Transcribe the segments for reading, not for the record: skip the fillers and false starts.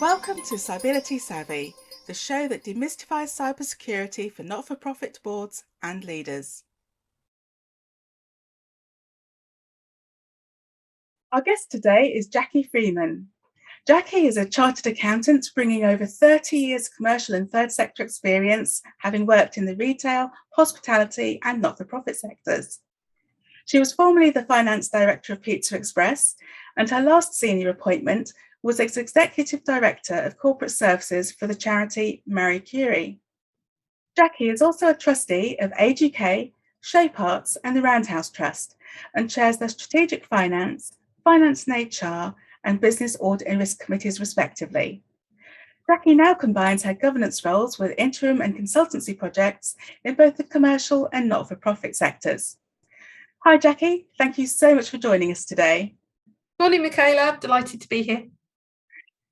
Welcome to Cybersecurity Savvy, the show that demystifies cybersecurity for not-for-profit boards and leaders. Our guest today is Jackie Freeman. Jackie is a chartered accountant bringing over 30 years commercial and third sector experience, having worked in the retail, hospitality and not-for-profit sectors. She was formerly the finance director of Pizza Express, and her last senior appointment was as Executive Director of Corporate Services for the charity Marie Curie. Jackie is also a trustee of Age UK, Shape Arts and the Roundhouse Trust, and chairs the Strategic Finance, Finance and HR, and Business Audit and Risk Committees respectively. Jackie now combines her governance roles with interim and consultancy projects in both the commercial and not-for-profit sectors. Hi Jackie, thank you so much for joining us today. Morning Michala, delighted to be here.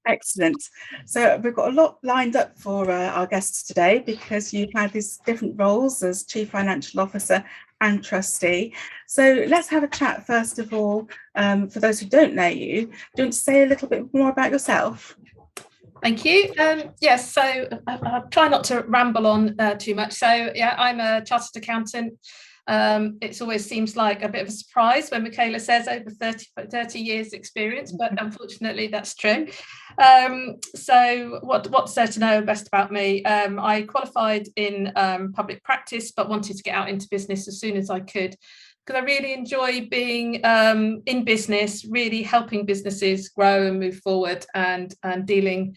Excellent. So we've got a lot lined up for our guests today because you've had these different roles as Chief Financial Officer and Trustee. So let's have a chat first of all. For those who don't know you, do you want to say a little bit more about yourself? Thank you. Yes, so I'll try not to ramble on too much. So yeah, I'm a chartered accountant. It always seems like a bit of a surprise when Michala says over 30 years experience, but unfortunately that's true. So what's there to know best about me? I qualified in public practice, but wanted to get out into business as soon as I could, because I really enjoy being in business, really helping businesses grow and move forward and dealing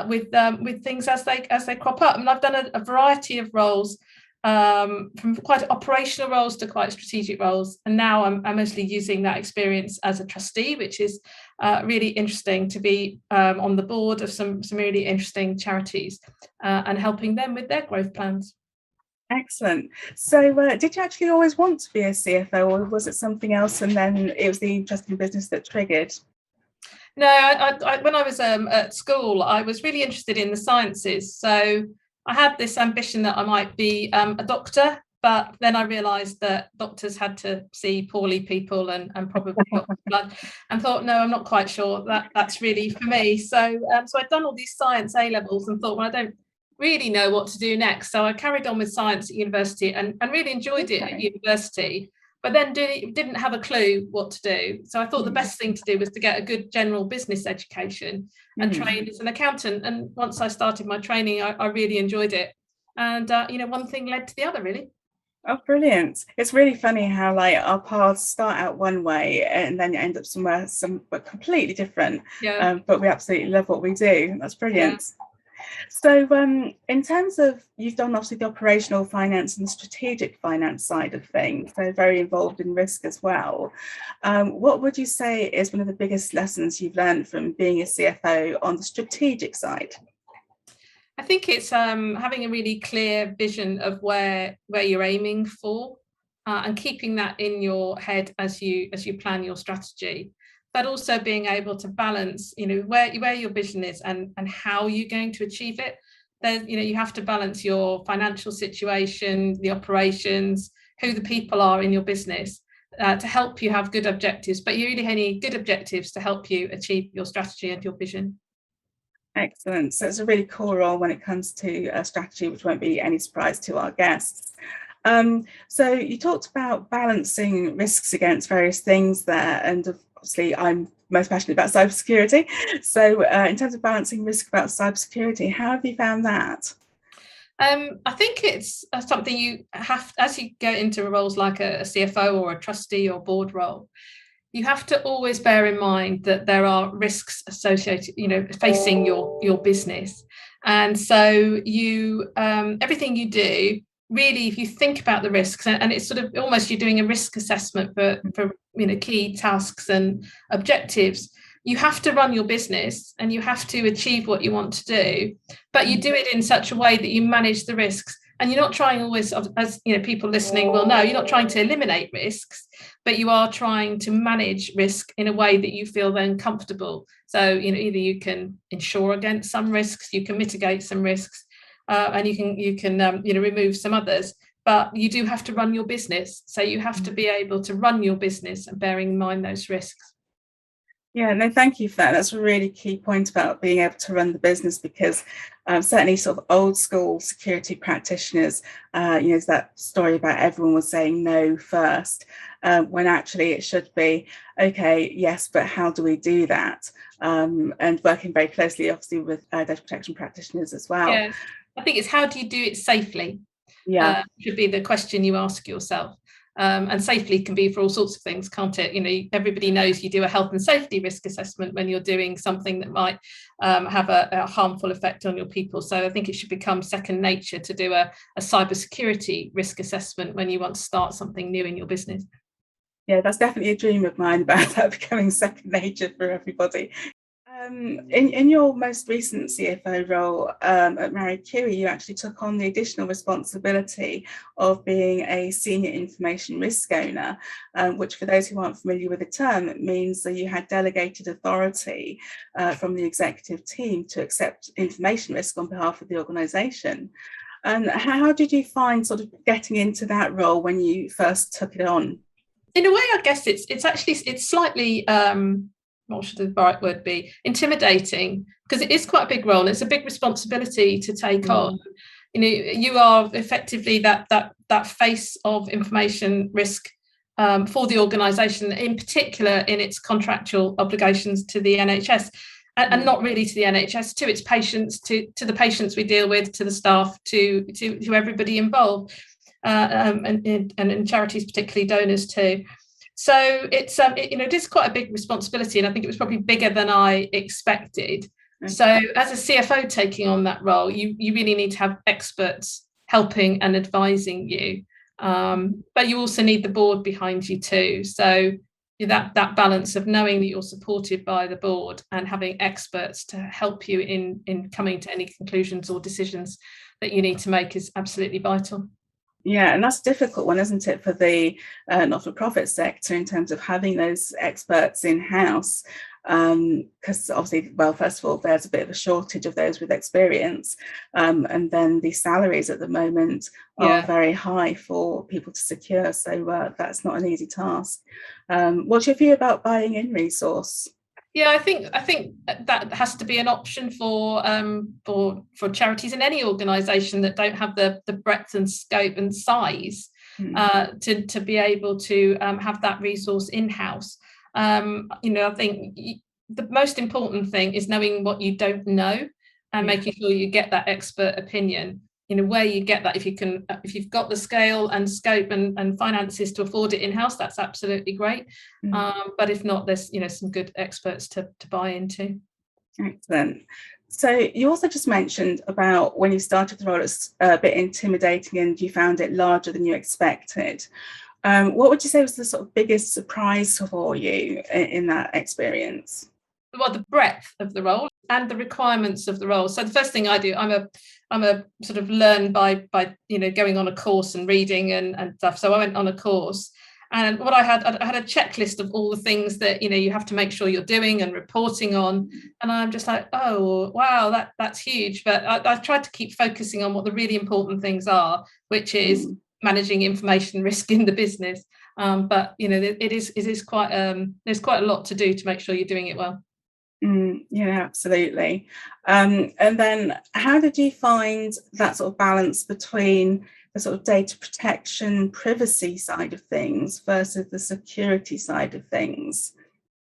with things as they crop up. And I've done a variety of roles, from quite operational roles to quite strategic roles, and now I'm mostly using that experience as a trustee, which is really interesting to be on the board of some really interesting charities and helping them with their growth plans. Excellent. So did you actually always want to be a CFO, or was it something else and then it was the interest in business that triggered? No, I when I was at school, I was really interested in the sciences, so I had this ambition that I might be a doctor, but then I realised that doctors had to see poorly people and probably got blood, and thought, no, I'm not quite sure that's really for me. So I'd done all these science A-levels and thought, well, I don't really know what to do next. So I carried on with science at university and really enjoyed it at university, but then didn't have a clue what to do. So I thought the best thing to do was to get a good general business education and train as an accountant. And once I started my training, I really enjoyed it. And, one thing led to the other, really. Oh, brilliant. It's really funny how like our paths start out one way and then you end up somewhere completely different. Yeah. But we absolutely love what we do. That's brilliant. Yeah. So in terms of, you've done obviously the operational finance and the strategic finance side of things, so very involved in risk as well. What would you say is one of the biggest lessons you've learned from being a CFO on the strategic side? I think it's having a really clear vision of where you're aiming for and keeping that in your head as you plan your strategy, but also being able to balance, where your vision is and how you're going to achieve it. Then, you have to balance your financial situation, the operations, who the people are in your business to help you have good objectives, but you really need good objectives to help you achieve your strategy and your vision. Excellent. So it's a really cool role when it comes to a strategy, which won't be any surprise to our guests. So you talked about balancing risks against various things there, and obviously I'm most passionate about cybersecurity. So in terms of balancing risk about cybersecurity, how have you found that? I think it's something you have, as you go into roles like a CFO or a trustee or board role, you have to always bear in mind that there are risks associated, facing your business. And so you everything you do, really, if you think about the risks, and it's sort of almost you're doing a risk assessment for key tasks and objectives, you have to run your business and you have to achieve what you want to do, but you do it in such a way that you manage the risks. And you're not trying always, as people listening will know, you're not trying to eliminate risks, but you are trying to manage risk in a way that you feel then comfortable. So, either you can insure against some risks, you can mitigate some risks, and you can remove some others. But you do have to run your business. So you have to be able to run your business and bearing in mind those risks. Yeah, no, thank you for that. That's a really key point about being able to run the business, because certainly sort of old school security practitioners, there's that story about everyone was saying no first, when actually it should be, okay, yes, but how do we do that? And working very closely, obviously, with data protection practitioners as well. Yeah, I think it's how do you do it safely? Yeah. Should be the question you ask yourself. And safely can be for all sorts of things, can't it? Everybody knows you do a health and safety risk assessment when you're doing something that might have a harmful effect on your people. So I think it should become second nature to do a cybersecurity risk assessment when you want to start something new in your business. Yeah, that's definitely a dream of mine, about that becoming second nature for everybody. In your most recent CFO role at Marie Curie, you actually took on the additional responsibility of being a senior information risk owner, which, for those who aren't familiar with the term, it means that you had delegated authority from the executive team to accept information risk on behalf of the organisation. And how did you find sort of getting into that role when you first took it on? In a way, I guess it's slightly what should the right word be? Intimidating, because it is quite a big role and it's a big responsibility to take on. You are effectively that face of information risk for the organisation, in particular in its contractual obligations to the NHS, and not really to the NHS, to its patients, to the patients we deal with, to the staff, to everybody involved, and in charities, particularly donors too. So it is quite a big responsibility, and I think it was probably bigger than I expected. Okay. So as a CFO taking on that role, you really need to have experts helping and advising you, but you also need the board behind you too. So that balance of knowing that you're supported by the board and having experts to help you in coming to any conclusions or decisions that you need to make is absolutely vital. Yeah, and that's a difficult one, isn't it, for the not-for-profit sector, in terms of having those experts in-house, because obviously, well, first of all, there's a bit of a shortage of those with experience, and then the salaries at the moment are very high for people to secure, so that's not an easy task. What's your view about buying in resource? Yeah, I think that has to be an option for charities and any organisation that don't have the breadth and scope and size to be able to have that resource in-house. I think the most important thing is knowing what you don't know and making sure you get that expert opinion. Where you get that, if you've got the scale and scope and finances to afford it in-house, that's absolutely great. But if not, there's some good experts to buy into. Excellent. So you also just mentioned about when you started the role, it's a bit intimidating and you found it larger than you expected. What would you say was the sort of biggest surprise for you in that experience? Well, the breadth of the role and the requirements of the role. So the first thing I do, I'm a sort of learn by going on a course and reading and stuff. So I went on a course, and what I had a checklist of all the things that you have to make sure you're doing and reporting on. And I'm just like, oh wow, that's huge. But I tried to keep focusing on what the really important things are, which is managing information risk in the business. But it is quite there's quite a lot to do to make sure you're doing it well. Yeah, absolutely. And then how did you find that sort of balance between the sort of data protection, privacy side of things versus the security side of things?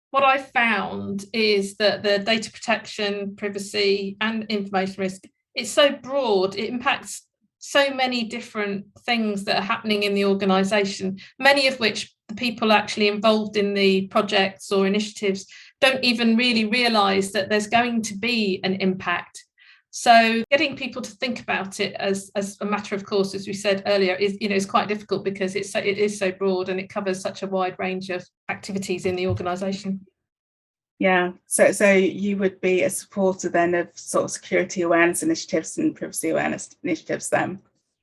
What I found is that the data protection, privacy, and information risk, it's so broad, it impacts so many different things that are happening in the organisation, many of which the people actually involved in the projects or initiatives don't even really realise that there's going to be an impact. So getting people to think about it as a matter of course, as we said earlier, is quite difficult because it is so broad and it covers such a wide range of activities in the organisation. Yeah, so you would be a supporter then of sort of security awareness initiatives and privacy awareness initiatives then?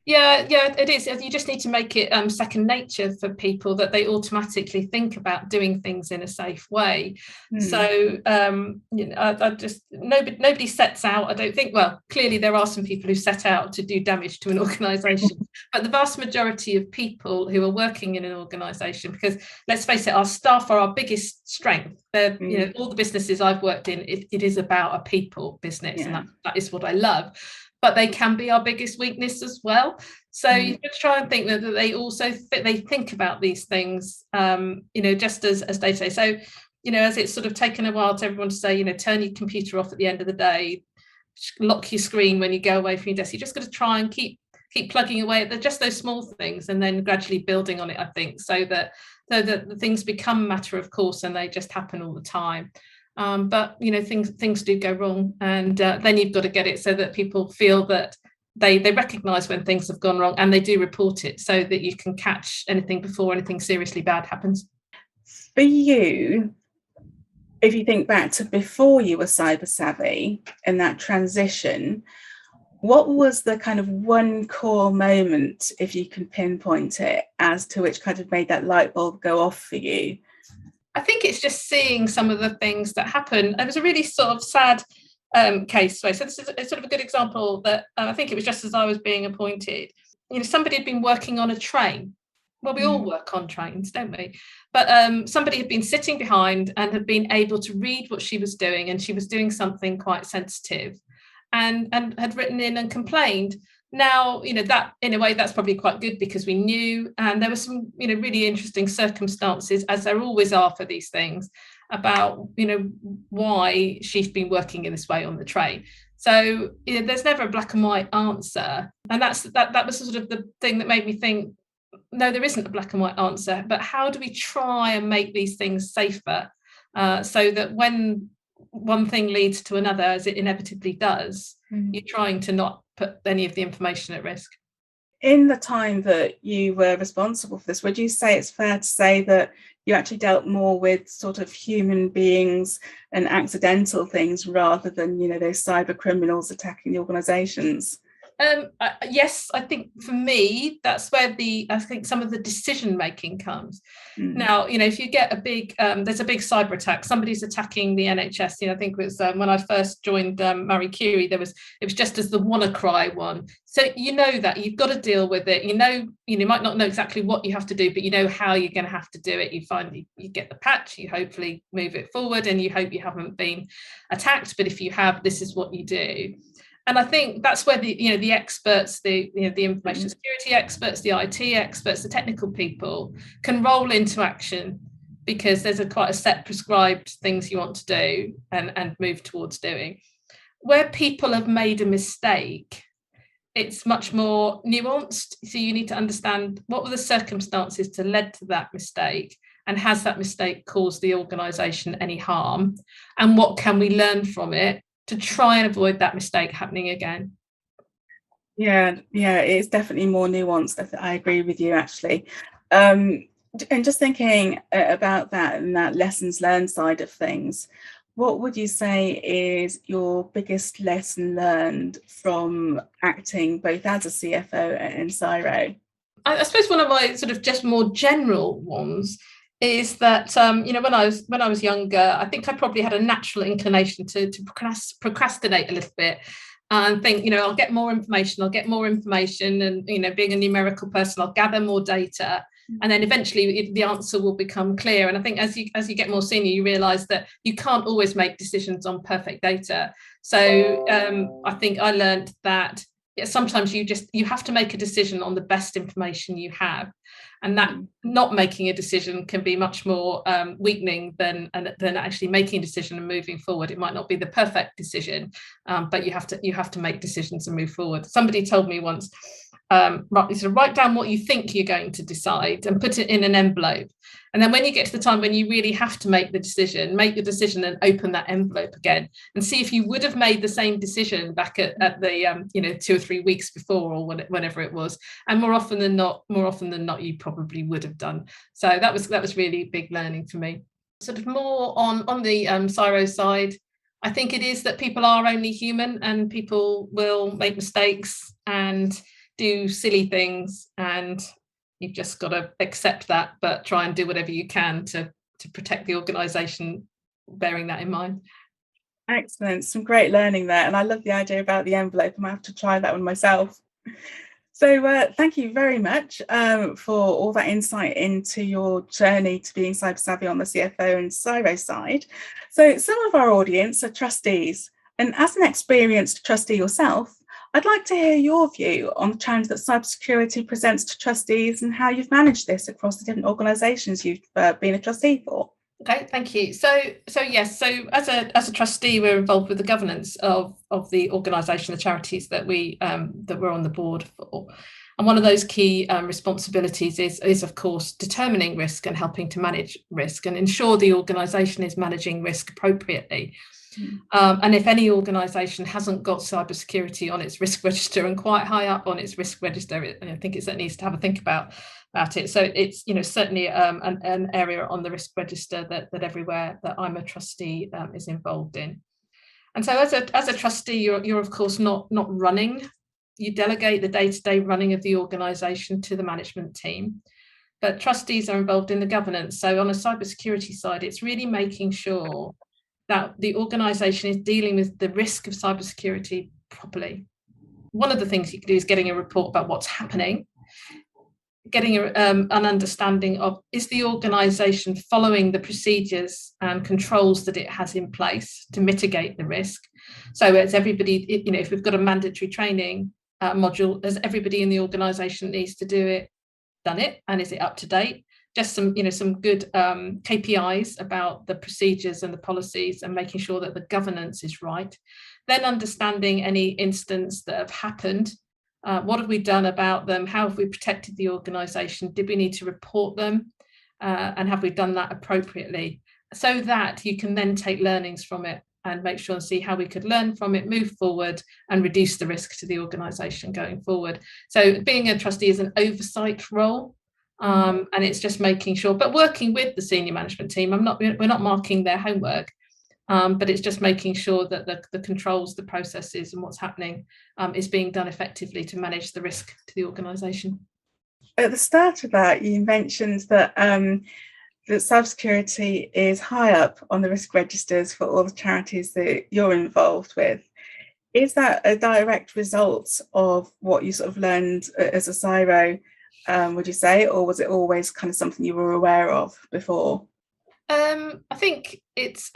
Yeah, it is. You just need to make it second nature for people, that they automatically think about doing things in a safe way. So I just nobody sets out. I don't think. Well, clearly there are some people who set out to do damage to an organisation, but the vast majority of people who are working in an organisation, because let's face it, our staff are our biggest strength. They're all the businesses I've worked in, it is about a people business, and that is what I love. But they can be our biggest weakness as well. So you just try and think that they also they think about these things, just as they say. So, as it's sort of taken a while to everyone to say, turn your computer off at the end of the day, lock your screen when you go away from your desk. You just got to try and keep plugging away at just those small things, and then gradually building on it, I think, so that the things become matter of course and they just happen all the time. But things do go wrong, and then you've got to get it so that people feel that they recognise when things have gone wrong, and they do report it, so that you can catch anything before anything seriously bad happens. For you, if you think back to before you were cyber savvy and that transition, what was the kind of one core moment, if you can pinpoint it, as to which kind of made that light bulb go off for you? I think it's just seeing some of the things that happen. It was a really sort of sad case. So this is sort of a good example that I think it was just as I was being appointed. Somebody had been working on a train. Well, we all work on trains, don't we? But somebody had been sitting behind and had been able to read what she was doing, and she was doing something quite sensitive, and had written in and complained. Now, that in a way that's probably quite good, because we knew, and there were some, really interesting circumstances, as there always are for these things, about, why she's been working in this way on the train. So, there's never a black and white answer. And that was sort of the thing that made me think, no, there isn't a black and white answer, but how do we try and make these things safer, so that when one thing leads to another, as it inevitably does, you're trying to not put any of the information at risk. In the time that you were responsible for this, would you say it's fair to say that you actually dealt more with sort of human beings and accidental things rather than, those cyber criminals attacking the organisations? Yes, I think for me, that's where I think some of the decision making comes. Now, if you get there's a big cyber attack, somebody's attacking the NHS. I think it was when I first joined Marie Curie, it was just as the WannaCry one. So that you've got to deal with it. You might not know exactly what you have to do, but you know how you're going to have to do it. You get the patch, you hopefully move it forward, and you hope you haven't been attacked. But if you have, this is what you do. And I think that's where the experts, the information security experts, the IT experts, the technical people can roll into action, because there's quite a set prescribed things you want to do and move towards doing. Where people have made a mistake, it's much more nuanced. So you need to understand what were the circumstances that led to that mistake, and has that mistake caused the organisation any harm, and what can we learn from it to try and avoid that mistake happening again. Yeah, it's definitely more nuanced. I agree with you, actually. And just thinking about that and that lessons learned side of things, what would you say is your biggest lesson learned from acting both as a CFO and CIRO? I suppose one of my sort of just more general ones is that when I was younger, I think I probably had a natural inclination to procrastinate a little bit, and think, I'll get more information, and being a numerical person, I'll gather more data, and then eventually the answer will become clear. And I think as you get more senior, you realise that you can't always make decisions on perfect data. So I think I learned that sometimes you have to make a decision on the best information you have, and that not making a decision can be much more weakening than actually making a decision and moving forward. It might not be the perfect decision, but you have to make decisions and move forward. Somebody told me once, write down what you think you're going to decide and put it in an envelope. And then when you get to the time when you really have to make the decision, make the decision and open that envelope again and see if you would have made the same decision back at the 2 or 3 weeks before, or whenever it was. And more often than not, you probably would have done. So that was really big learning for me. Sort of more on the CIRO side, I think it is that people are only human, and people will make mistakes, and do silly things, and you've just got to accept that, but try and do whatever you can to protect the organisation, bearing that in mind. Excellent, some great learning there, and I love the idea about the envelope. I might have to try that one myself. So thank you very much for all that insight into your journey to being cyber savvy on the CFO and CIRO side. So some of our audience are trustees, and as an experienced trustee yourself, I'd like to hear your view on the challenge that cybersecurity presents to trustees and how you've managed this across the different organisations you've been a trustee for. Okay, thank you. So yes, so as a trustee, we're involved with the governance of the organisation, the charities that we're on the board for. And one of those key responsibilities is of course determining risk and helping to manage risk and ensure the organisation is managing risk appropriately. And if any organisation hasn't got cybersecurity on its risk register and quite high up on its risk register, I think it needs to have a think about it. So it's certainly an area on the risk register that everywhere that I'm a trustee is involved in. And so as a trustee, you're of course not running. You delegate the day-to-day running of the organisation to the management team, but trustees are involved in the governance. So on a cybersecurity side, it's really making sure that the organisation is dealing with the risk of cybersecurity properly. One of the things you can do is getting a report about what's happening, getting an understanding of, is the organisation following the procedures and controls that it has in place to mitigate the risk? So as everybody, if we've got a mandatory training module, as everybody in the organisation needs to do it, done it, and is it up to date? Just some good KPIs about the procedures and the policies and making sure that the governance is right. Then understanding any incidents that have happened. What have we done about them? How have we protected the organisation? Did we need to report them? And have we done that appropriately? So that you can then take learnings from it and make sure and see how we could learn from it, move forward and reduce the risk to the organisation going forward. So being a trustee is an oversight role. And it's just making sure, but working with the senior management team, we're not marking their homework, but it's just making sure that the controls, the processes and what's happening is being done effectively to manage the risk to the organisation. At the start of that, you mentioned that cybersecurity is high up on the risk registers for all the charities that you're involved with. Is that a direct result of what you sort of learned as a CIRO, would you say, or was it always kind of something you were aware of before? I think it's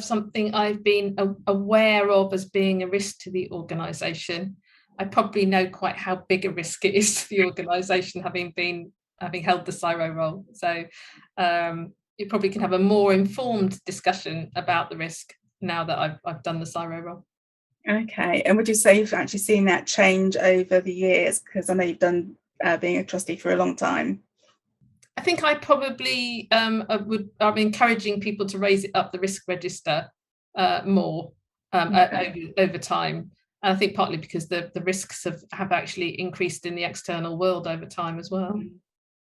something I've been aware of as being a risk to the organisation. I probably know quite how big a risk it is to the organisation, having held the CIRO role. So you probably can have a more informed discussion about the risk now that I've done the CIRO role. Okay, and would you say you've actually seen that change over the years? Because I know you've done being a trustee for a long time. I think I probably I'm encouraging people to raise it up the risk register more over time. And I think partly because the risks have actually increased in the external world over time as well.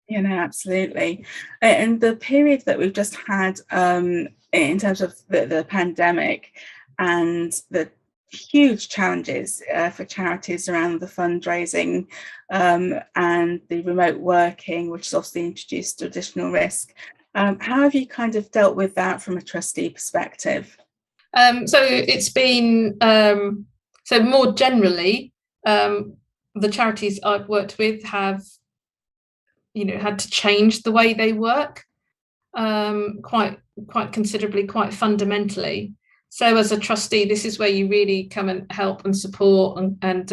Yeah, no, absolutely. And the period that we've just had in terms of the pandemic and the huge challenges for charities around the fundraising and the remote working, which has obviously introduced additional risk. How have you kind of dealt with that from a trustee perspective? So it's been, so more generally, the charities I've worked with have, had to change the way they work quite considerably, quite fundamentally. So as a trustee, this is where you really come and help and support and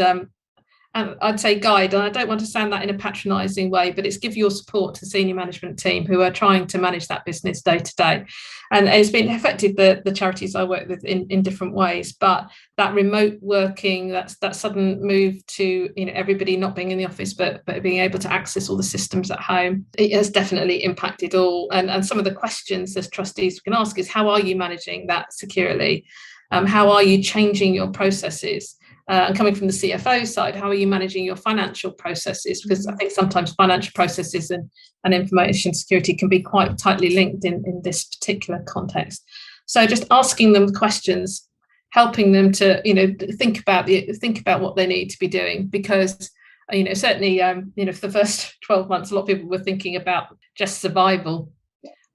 I'd say guide. And I don't want to sound that in a patronising way, but it's give your support to the senior management team who are trying to manage that business day to day. And it's been affected the charities I work with in different ways. But that remote working, that sudden move to everybody not being in the office, but being able to access all the systems at home, it has definitely impacted all. And some of the questions as trustees we can ask is, how are you managing that securely? How are you changing your processes? And coming from the CFO side, how are you managing your financial processes? Because I think sometimes financial processes and information security can be quite tightly linked in this particular context. So just asking them questions, helping them to think about what they need to be doing, because certainly, for the first 12 months, a lot of people were thinking about just survival.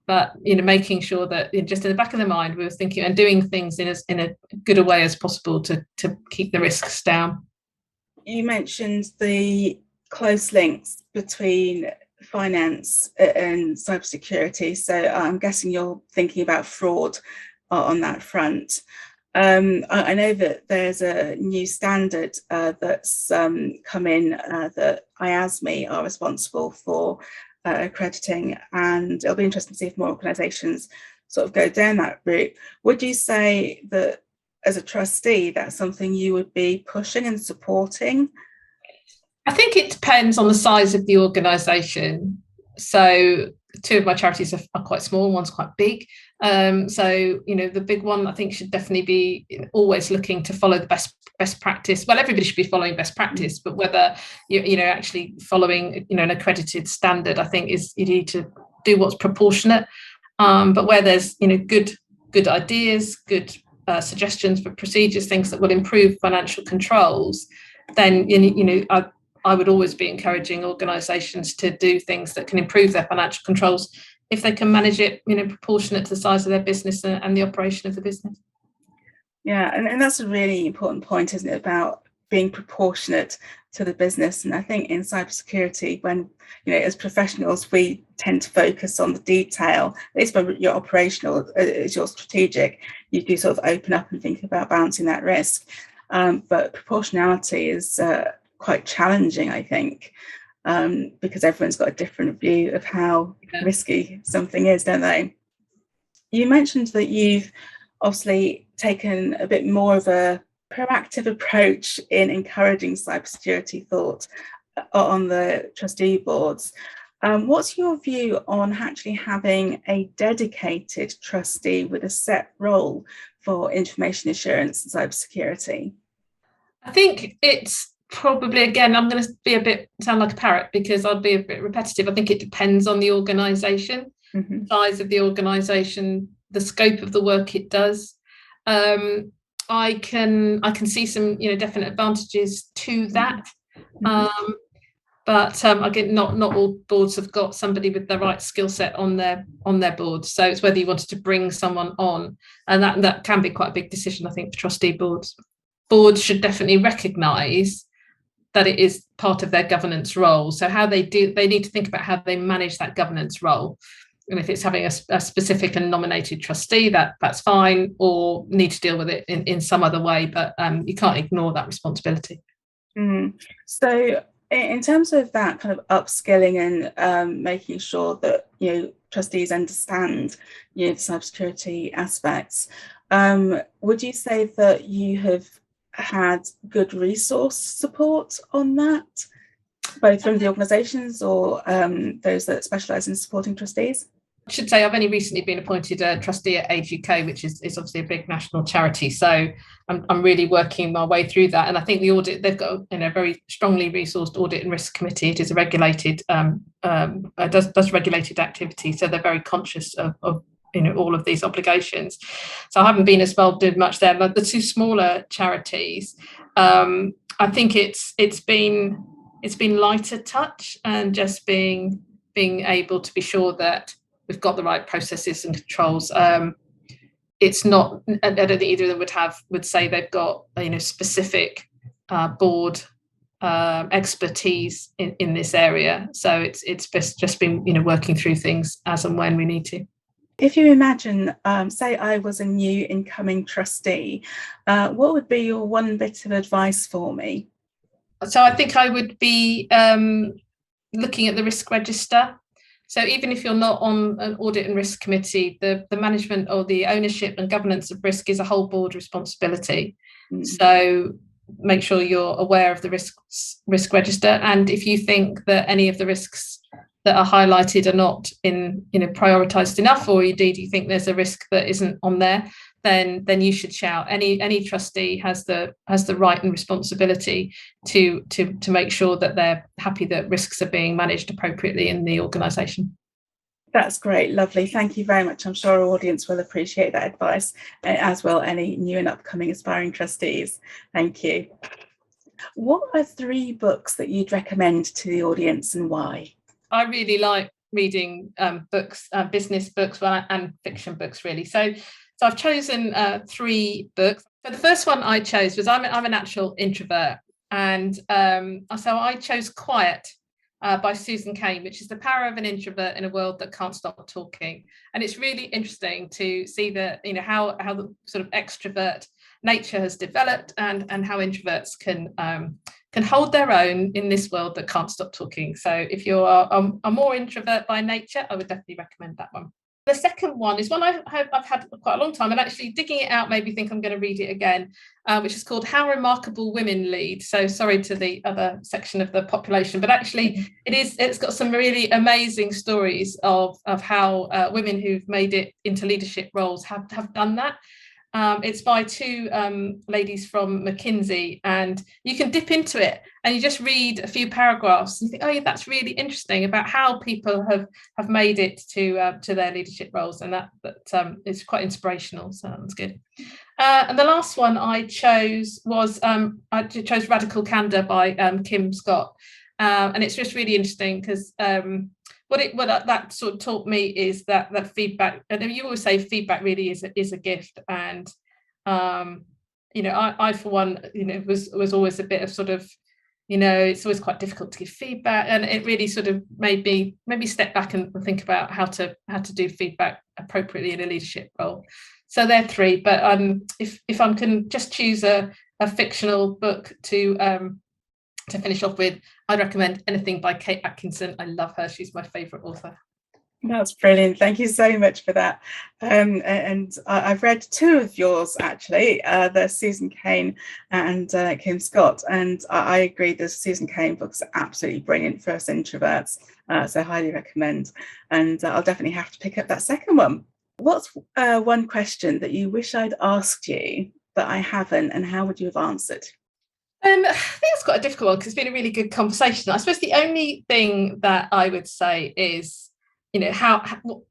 But making sure that just in the back of their mind, we were thinking and doing things in a good a way as possible to keep the risks down. You mentioned the close links between finance and cybersecurity, so I'm guessing you're thinking about fraud on that front. I know that there's a new standard that's come in that IASME are responsible for accrediting, and it'll be interesting to see if more organisations sort of go down that route. Would you say that as a trustee, that's something you would be pushing and supporting? I think it depends on the size of the organisation. So 2 of my charities are quite small, one's quite big. So the big one I think should definitely be always looking to follow the best practice. Well, everybody should be following best practice, but whether you're actually following an accredited standard, I think is you need to do what's proportionate. But where there's good ideas, good suggestions for procedures, things that will improve financial controls, then I would always be encouraging organisations to do things that can improve their financial controls if they can manage it proportionate to the size of their business and the operation of the business. Yeah, and that's a really important point, isn't it, about being proportionate to the business. And I think in cybersecurity, when as professionals, we tend to focus on the detail. At least when you're operational, as you're strategic, you do sort of open up and think about balancing that risk. But proportionality is quite challenging, I think, because everyone's got a different view of how risky something is, don't they? You mentioned that you've obviously taken a bit more of a proactive approach in encouraging cybersecurity thought on the trustee boards. What's your view on actually having a dedicated trustee with a set role for information assurance and cybersecurity? I think it's probably, again, I'm going to sound like a parrot because I'll be a bit repetitive. I think it depends on the organisation, size of the organisation, the scope of the work it does. I can see some definite advantages to that. But again, not all boards have got somebody with the right skill set on their board. So it's whether you wanted to bring someone on, and that can be quite a big decision, I think, for trustee boards. Boards should definitely recognise that it is part of their governance role. So they need to think about how they manage that governance role. And if it's having a specific and nominated trustee, that's fine, or need to deal with it in some other way, but you can't ignore that responsibility. So in terms of that kind of upskilling and making sure that trustees understand the cybersecurity aspects, would you say that you have had good resource support on that, both from the organisations or those that specialise in supporting trustees? I should say I've only recently been appointed a trustee at Age UK, which is obviously a big national charity. So I'm really working my way through that. And I think the audit, they've got a very strongly resourced audit and risk committee. It is a regulated, does regulated activity. So they're very conscious of all of these obligations. So I haven't been as well doing much there. But the 2 smaller charities, I think it's been lighter touch and just being able to be sure that we've got the right processes and controls. It's not, I don't think either of them would say they've got specific board expertise in this area. So it's just been working through things as and when we need to. If you imagine, say I was a new incoming trustee, what would be your one bit of advice for me? So I think I would be looking at the risk register. So even if you're not on an audit and risk committee, the management or the ownership and governance of risk is a whole board responsibility. So make sure you're aware of the risk register. And if you think that any of the risks that are highlighted are not prioritised enough, or indeed you think there's a risk that isn't on there, then you should shout. Any trustee has the right and responsibility to make sure that they're happy that risks are being managed appropriately in the organisation. That's great, lovely. Thank you very much. I'm sure our audience will appreciate that advice, as will any new and upcoming aspiring trustees. Thank you. What are 3 books that you'd recommend to the audience and why? I really like reading books, business books and fiction books, really. So I've chosen 3 books. So the first one I chose was I'm a natural introvert, and so I chose Quiet by Susan Cain, which is the power of an introvert in a world that can't stop talking. And it's really interesting to see how the sort of extrovert nature has developed and how introverts can hold their own in this world that can't stop talking. So if you're a more introvert by nature, I would definitely recommend that one. The second one is one I've had quite a long time, and actually digging it out made me think I'm going to read it again, which is called How Remarkable Women Lead. So sorry to the other section of the population, but actually it's got some really amazing stories of how women who've made it into leadership roles have done that. It's by 2 ladies from McKinsey, and you can dip into it and you just read a few paragraphs and think, oh yeah, that's really interesting about how people have made it to their leadership roles, and that is quite inspirational. So that's good. And the last one I chose was Radical Candor by Kim Scott, and it's just really interesting because what that sort of taught me is that feedback, and you always say feedback really is a gift, and I for one was always a bit of sort of it's always quite difficult to give feedback, and it really sort of made me maybe step back and think about how to do feedback appropriately in a leadership role. So they're 3, but if I can just choose a fictional book to finish off with, I'd recommend anything by Kate Atkinson. I love her. She's my favourite author. That's brilliant. Thank you so much for that. And I've read 2 of yours, actually, the Susan Cain and Kim Scott. And I agree, the Susan Cain books are absolutely brilliant for us introverts. So highly recommend. And I'll definitely have to pick up that second one. What's one question that you wish I'd asked you but I haven't, and how would you have answered? I think it's quite a difficult one because it's been a really good conversation. I suppose the only thing that I would say is,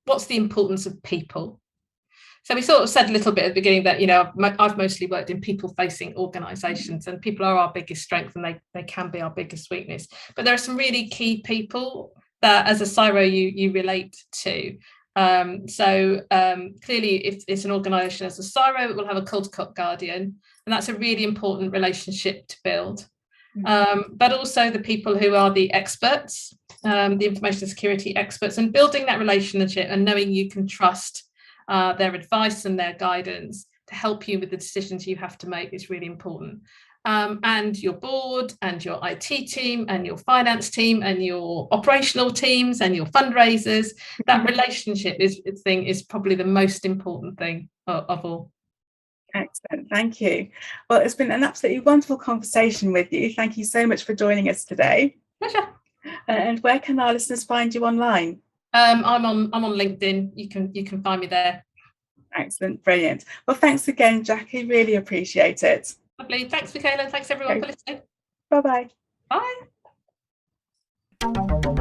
what's the importance of people? So we sort of said a little bit at the beginning that, I've mostly worked in people-facing organisations, and people are our biggest strength, and they can be our biggest weakness. But there are some really key people that, as a CIRO, you relate to. Clearly, if it's an organisation as a CIRO, it will have a Caldecott Guardian, and that's a really important relationship to build. But also the people who are the experts, the information security experts, and building that relationship and knowing you can trust their advice and their guidance to help you with the decisions you have to make is really important. And your board and your IT team and your finance team and your operational teams and your fundraisers, that relationship is probably the most important thing of all. Excellent, thank you. Well, it's been an absolutely wonderful conversation with you. Thank you so much for joining us today. Pleasure. And where can our listeners find you online? I'm on LinkedIn. You can find me there. Excellent, brilliant. Well, thanks again, Jackie. Really appreciate it. Lovely. Thanks, Michala. Thanks everyone for listening. Bye-bye. Bye.